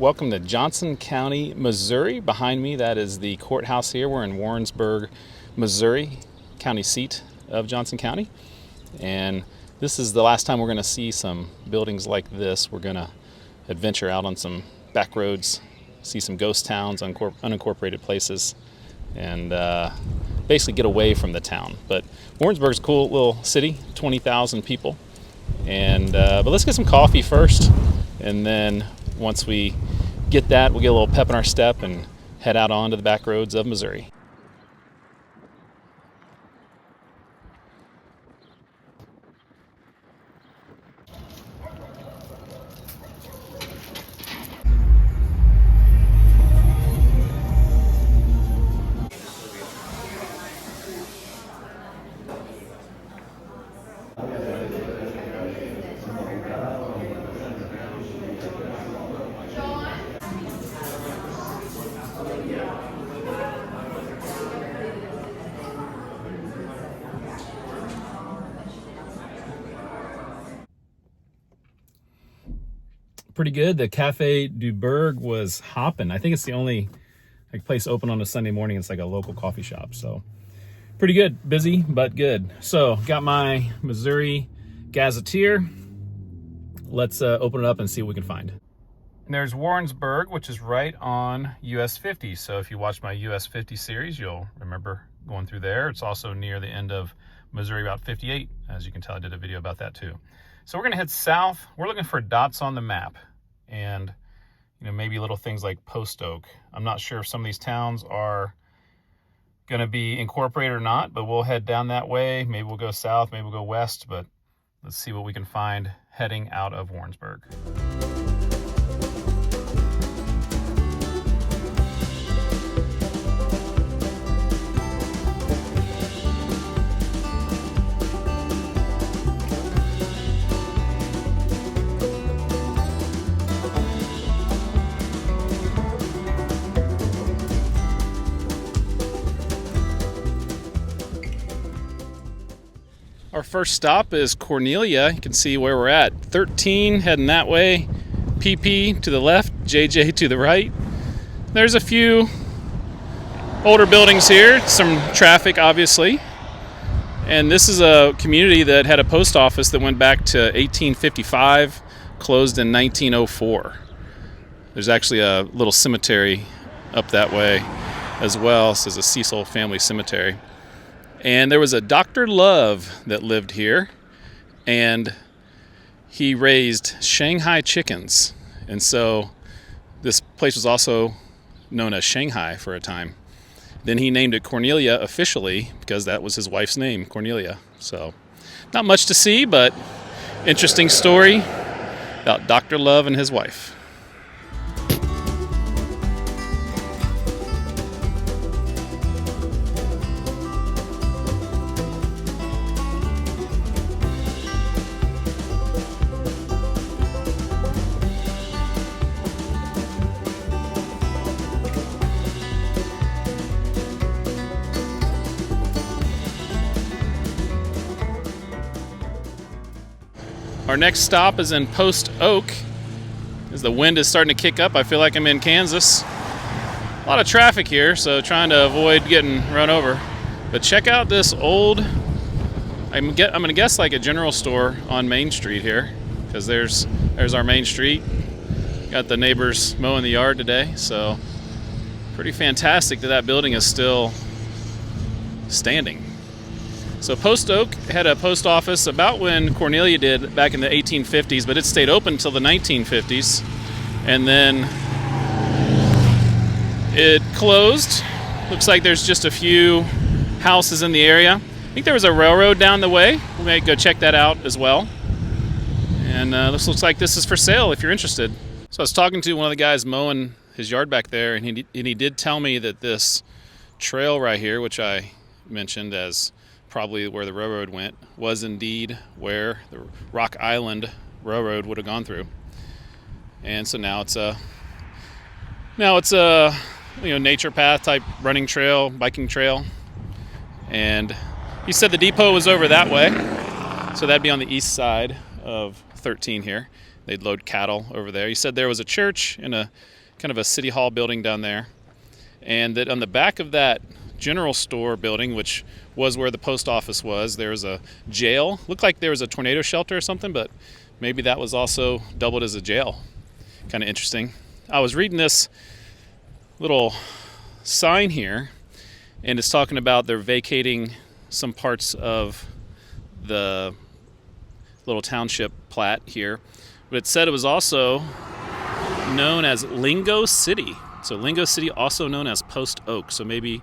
Welcome to Johnson County, Missouri. Behind me, that is the courthouse here. We're in Warrensburg, Missouri, county seat of Johnson County. And this is the last time we're going to see some buildings like this. We're going to adventure out on some back roads, see some ghost towns, unincorporated places, and basically get away from the town. But Warrensburg's a cool little city, 20,000 people. And but let's get some coffee first, and then once we get that, we'll get a little pep in our step and head out onto the back roads of Missouri. Pretty good. The Cafe du Berg was hopping. I think it's the only place open on a Sunday morning. It's like a local coffee shop. So pretty good. Busy, but good. So got my Missouri gazetteer. Let's open it up and see what we can find. And there's Warrensburg, which is right on US 50. So if you watch my US 50 series, you'll remember going through there. It's also near the end of Missouri Route 58. As you can tell, I did a video about that too. So we're gonna head south. We're looking for dots on the map, and maybe little things like Post Oak. I'm not sure if some of these towns are gonna be incorporated or not, but we'll head down that way. Maybe we'll go south, maybe we'll go west, but let's see what we can find heading out of Warrensburg. Our first stop is Cornelia. You can see where we're at. 13 heading that way, PP to the left, JJ to the right. There's a few older buildings here, some traffic obviously. And this is a community that had a post office that went back to 1855, closed in 1904. There's actually a little cemetery up that way as well. This is a Cecil family cemetery. And there was a Dr. Love that lived here, and he raised Shanghai chickens. And so this place was also known as Shanghai for a time. Then he named it Cornelia officially because that was his wife's name, Cornelia. So not much to see, but interesting story about Dr. Love and his wife. Our next stop is in Post Oak. As the wind is starting to kick up, I feel like I'm in Kansas. A lot of traffic here, so trying to avoid getting run over. But check out this old, I'm gonna guess like a general store on Main Street here, because there's our main street. Got the neighbors mowing the yard today, so pretty fantastic that building is still standing. So Post Oak had a post office about when Cornelia did back in the 1850s, but it stayed open until the 1950s. And then it closed. Looks like there's just a few houses in the area. I think there was a railroad down the way. We may go check that out as well. And this looks like this is for sale if you're interested. So I was talking to one of the guys mowing his yard back there, and he did tell me that this trail right here, which I mentioned as probably where the railroad went, was indeed where the Rock Island Railroad would have gone through. And so now it's a nature path type running trail, biking trail. And he said the depot was over that way, so that'd be on the east side of 13 here. they'd load cattle over there. He said there was a church and a kind of a city hall building down there, and that on the back of that general store building, which was where the post office was, there was a jail. Looked like there was a tornado shelter or something, but maybe that was also doubled as a jail. Kind of interesting. I was reading this little sign here, and it's talking about they're vacating some parts of the little township plat here, but it said it was also known as Lingo City. So Lingo City, also known as Post Oak. So maybe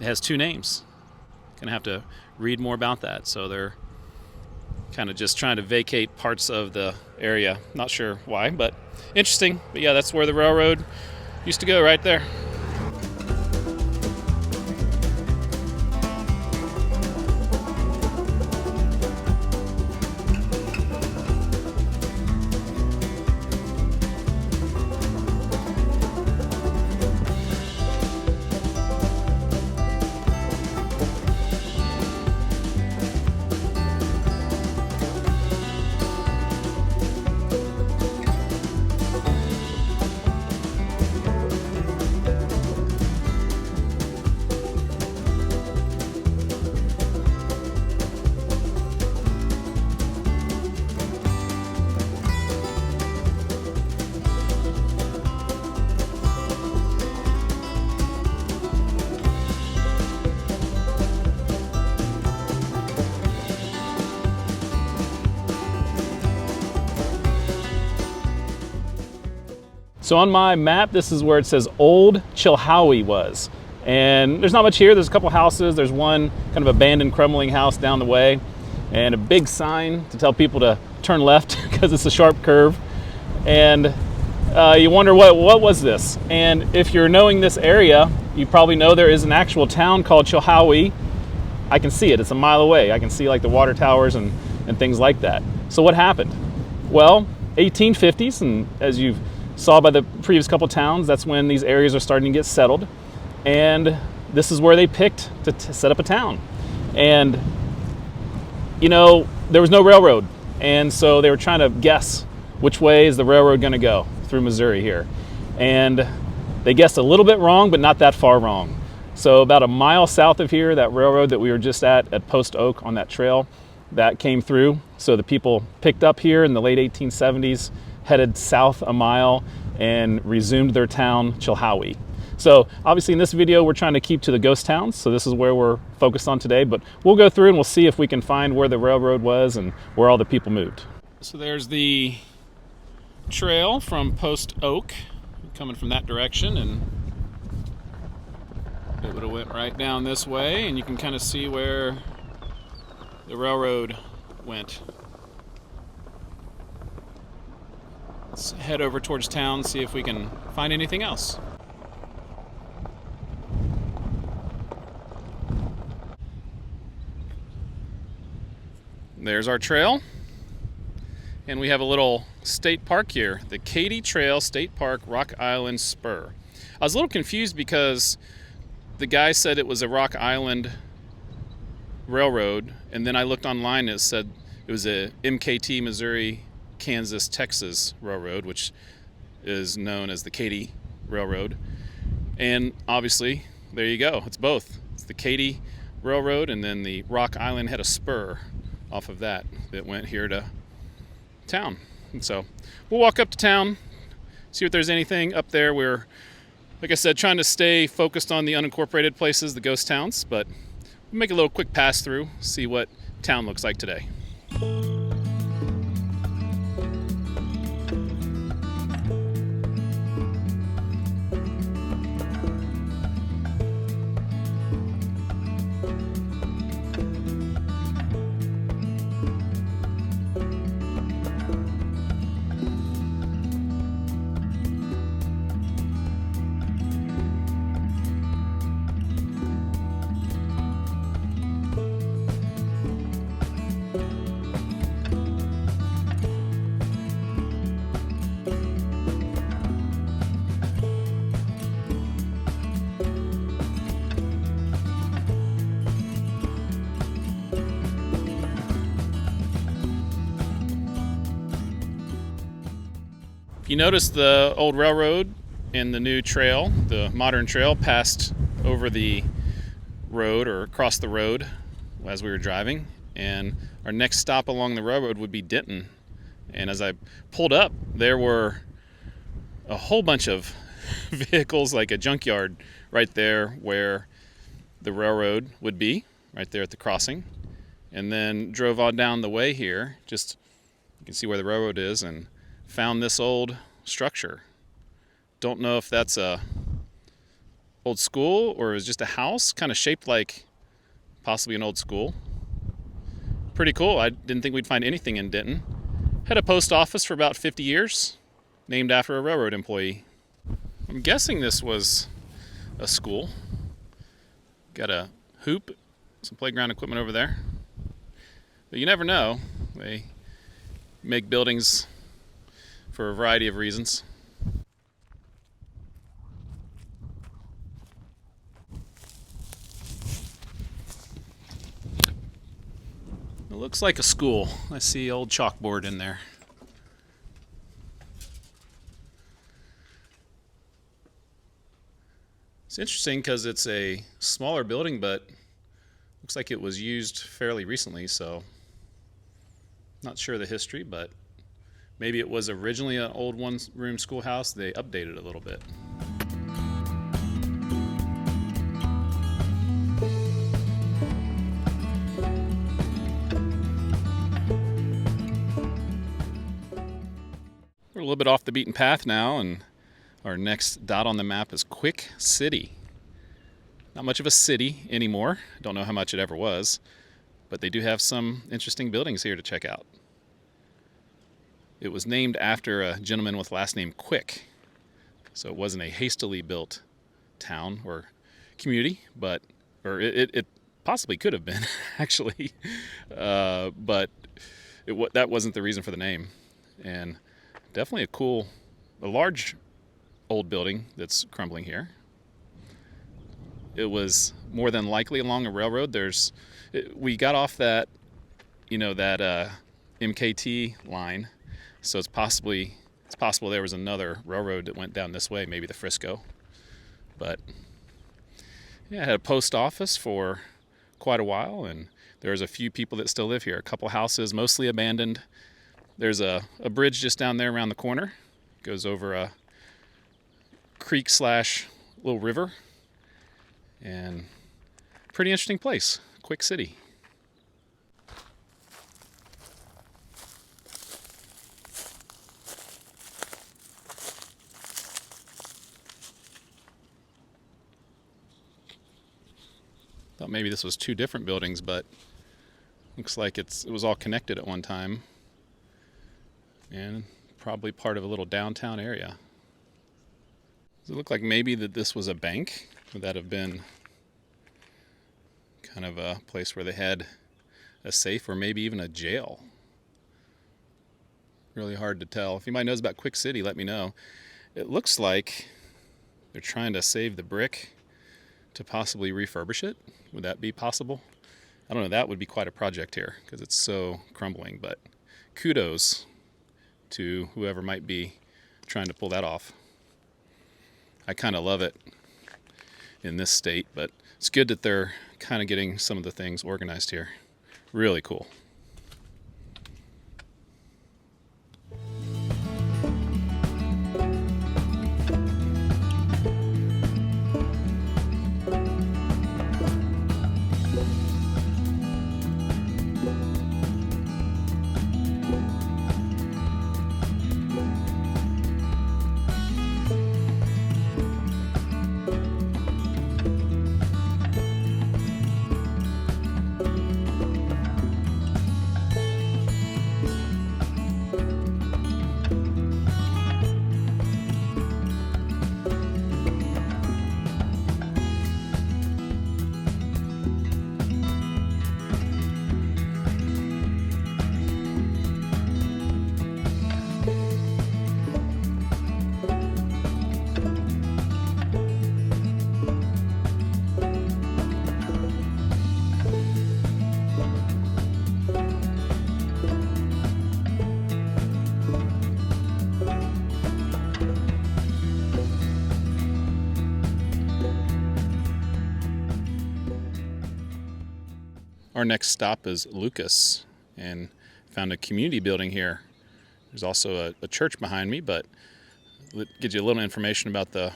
it has two names. Gonna have to read more about that. So they're kind of just trying to vacate parts of the area. Not sure why, but interesting. But yeah, that's where the railroad used to go, right there. So on my map, this is where it says Old Chilhowee was. And there's not much here. There's a couple houses. There's one kind of abandoned, crumbling house down the way, and a big sign to tell people to turn left because it's a sharp curve. And you wonder, what was this? And if you're knowing this area, you probably know there is an actual town called Chilhowee. I can see it. It's a mile away. I can see like the water towers and things like that. So what happened? Well, 1850s, and as you've saw by the previous couple towns, that's when these areas are starting to get settled, and this is where they picked to set up a town. And you know, there was no railroad, and so they were trying to guess which way is the railroad going to go through Missouri here, and they guessed a little bit wrong, but not that far wrong. So about a mile south of here, that railroad that we were just at Post Oak on that trail, that came through. So the people picked up here in the late 1870s, headed south a mile, and resumed their town, Chilhowee. So obviously in this video, we're trying to keep to the ghost towns. So this is where we're focused on today, but we'll go through and we'll see if we can find where the railroad was and where all the people moved. So there's the trail from Post Oak, coming from that direction, and it would have went right down this way, and you can kind of see where the railroad went. Let's head over towards town, see if we can find anything else. There's our trail, and we have a little state park here, the Katy Trail State Park Rock Island Spur. I was a little confused because the guy said it was a Rock Island railroad, and then I looked online and it said it was a MKT, Missouri, Kansas, Texas railroad, which is known as the Katy Railroad. And obviously, there you go. It's both. It's the Katy Railroad, and then the Rock Island had a spur off of that went here to town. And so we'll walk up to town, see if there's anything up there. We're, like I said, trying to stay focused on the unincorporated places, the ghost towns, but we'll make a little quick pass through, see what town looks like today. You notice the old railroad and the new trail, the modern trail, passed over the road or across the road as we were driving. And our next stop along the railroad would be Denton. And as I pulled up, there were a whole bunch of vehicles, like a junkyard right there where the railroad would be, right there at the crossing. And then drove on down the way here, just you can see where the railroad is, and found this old structure. Don't know if that's a old school or is just a house, kind of shaped like possibly an old school. Pretty cool. I didn't think we'd find anything in Denton. Had a post office for about 50 years, named after a railroad employee. I'm guessing this was a school. Got a hoop, some playground equipment over there. But you never know. They make buildings for a variety of reasons. It looks like a school. I see old chalkboard in there. It's interesting because it's a smaller building, but looks like it was used fairly recently, so not sure the history, but maybe it was originally an old one-room schoolhouse. They updated it a little bit. We're a little bit off the beaten path now, and our next dot on the map is Quick City. Not much of a city anymore. Don't know how much it ever was, but they do have some interesting buildings here to check out. It was named after a gentleman with the last name Quick, so it wasn't a hastily built town or community, but it possibly could have been actually, but that wasn't the reason for the name. And definitely a large old building that's crumbling here. It was more than likely along a railroad. We got off that MKT line, so it's possible there was another railroad that went down this way, maybe the Frisco. But yeah, it had a post office for quite a while, and there's a few people that still live here. A couple houses, mostly abandoned. There's a bridge just down there around the corner. It goes over a creek / little river. And pretty interesting place, Quick City. Thought maybe this was two different buildings, but looks like it was all connected at one time. And probably part of a little downtown area. Does it look like maybe that this was a bank? Would that have been kind of a place where they had a safe or maybe even a jail? Really hard to tell. If anybody knows about Quick City, let me know. It looks like they're trying to save the brick to possibly refurbish it. Would that be possible? I don't know. That would be quite a project here because it's so crumbling, but kudos to whoever might be trying to pull that off. I kind of love it in this state, but it's good that they're kind of getting some of the things organized here. Really cool. Our next stop is Lucas, and found a community building here. There's also a church behind me, but it gives you a little information about the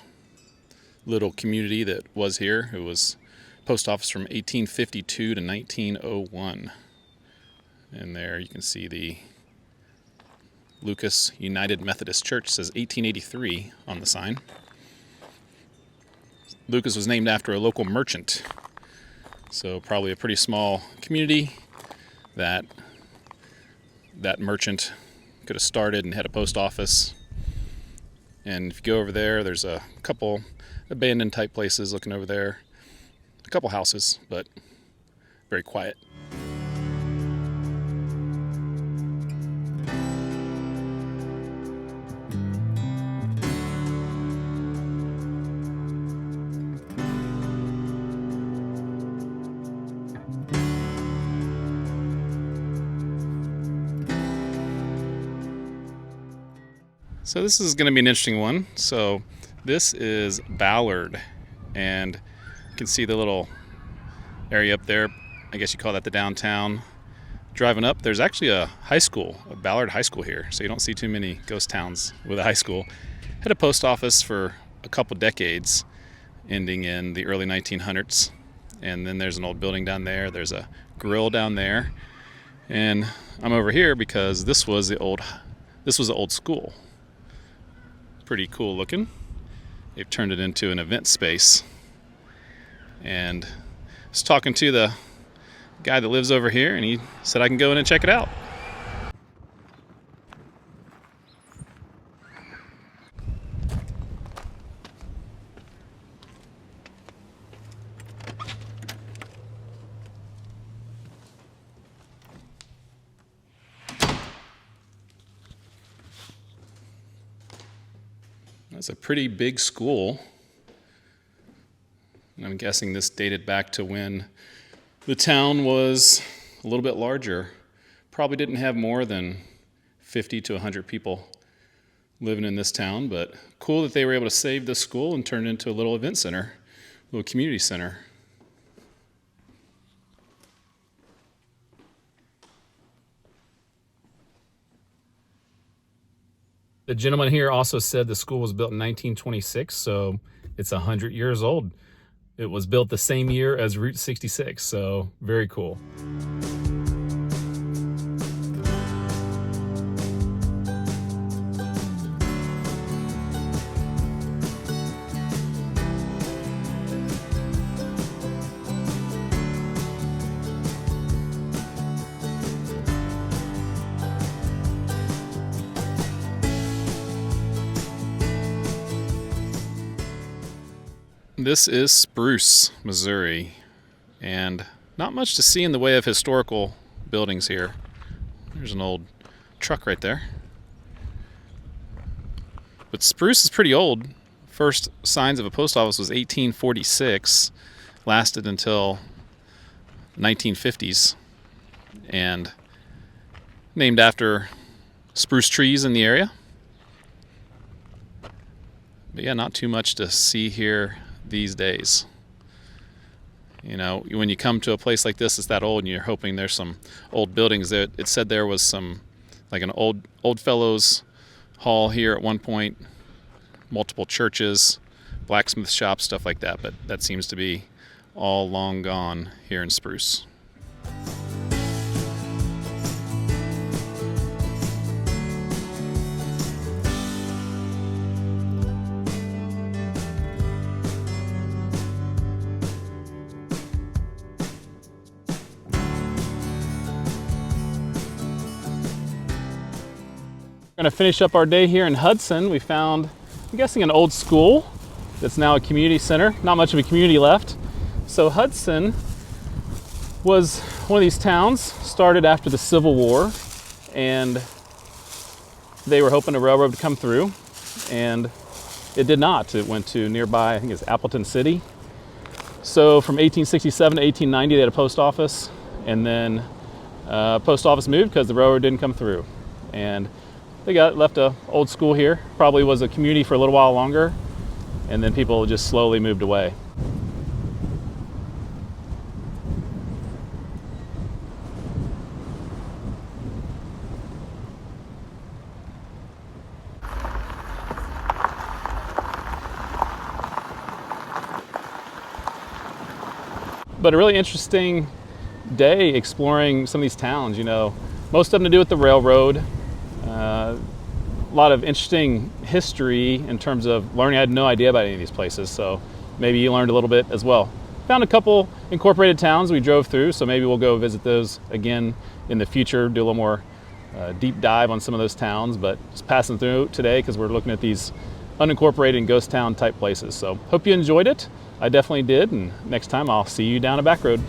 little community that was here. It was post office from 1852 to 1901. And there you can see the Lucas United Methodist Church. It says 1883 on the sign. Lucas was named after a local merchant. So probably a pretty small community that merchant could have started and had a post office. And if you go over there, there's a couple abandoned type places looking over there. A couple houses, but very quiet. So this is going to be an interesting one. So this is Ballard, and you can see the little area up there. I guess you call that the downtown. Driving up, there's actually a high school, a Ballard High School here. So you don't see too many ghost towns with a high school. Had a post office for a couple decades, ending in the early 1900s. And then there's an old building down there. There's a grill down there. And I'm over here because this was the old school. Pretty cool looking. They've turned it into an event space. And I was talking to the guy that lives over here, and he said I can go in and check it out. That's a pretty big school. And I'm guessing this dated back to when the town was a little bit larger. Probably didn't have more than 50 to 100 people living in this town, but cool that they were able to save this school and turn it into a little event center, a little community center. The gentleman here also said the school was built in 1926, so it's 100 years old. It was built the same year as Route 66, so very cool. This is Spruce, Missouri, and not much to see in the way of historical buildings here. There's an old truck right there. But Spruce is pretty old. First signs of a post office was 1846, lasted until 1950s, and named after spruce trees in the area. But yeah, not too much to see here these days. You know, when you come to a place like this that's that old and you're hoping there's some old buildings there. It said there was some, like an old fellows hall here at one point, multiple churches, blacksmith shops, stuff like that, but that seems to be all long gone here in Spruce. We're going to finish up our day here in Hudson. We found, I'm guessing, an old school that's now a community center. Not much of a community left. So Hudson was one of these towns, started after the Civil War, and they were hoping a railroad to come through, and it did not. It went to nearby, I think it's Appleton City. So from 1867 to 1890, they had a post office, and then post office moved because the railroad didn't come through. And they left a old school here. Probably was a community for a little while longer, and then people just slowly moved away. But a really interesting day exploring some of these towns. You know, most of them to do with the railroad. A lot of interesting history in terms of learning. I had no idea about any of these places, so maybe you learned a little bit as well. Found a couple incorporated towns we drove through, so maybe we'll go visit those again in the future, do a little more deep dive on some of those towns, but just passing through today because we're looking at these unincorporated and ghost town type places. So hope you enjoyed it. I definitely did, and next time I'll see you down a back road.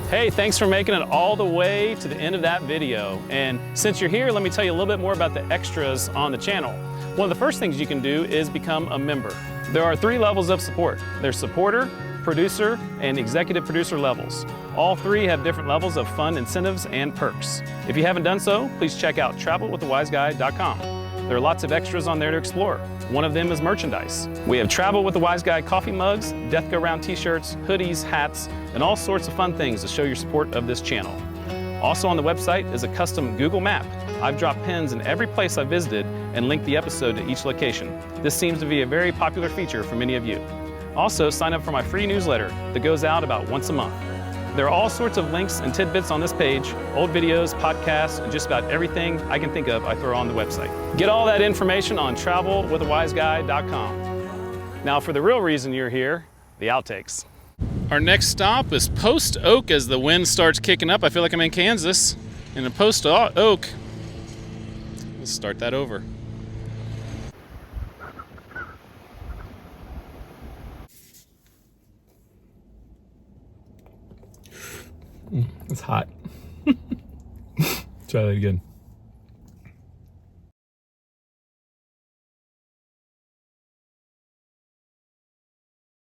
Hey, thanks for making it all the way to the end of that video. And since you're here, let me tell you a little bit more about the extras on the channel. One of the first things you can do is become a member. There are 3 levels of support. There's supporter, producer, and executive producer levels. All 3 have different levels of fun incentives and perks. If you haven't done so, please check out travelwiththewiseguy.com. There are lots of extras on there to explore. One of them is merchandise. We have Travel with the Wise Guy coffee mugs, Death Go Round t-shirts, hoodies, hats, and all sorts of fun things to show your support of this channel. Also on the website is a custom Google map. I've dropped pins in every place I've visited and linked the episode to each location. This seems to be a very popular feature for many of you. Also, sign up for my free newsletter that goes out about once a month. There are all sorts of links and tidbits on this page, old videos, podcasts, and just about everything I can think of I throw on the website. Get all that information on travelwiththewiseguy.com. Now for the real reason you're here, the outtakes. Our next stop is Post Oak as the wind starts kicking up. I feel like I'm in Kansas. In a Post Oak. Let's start that over. It's hot. Try that again.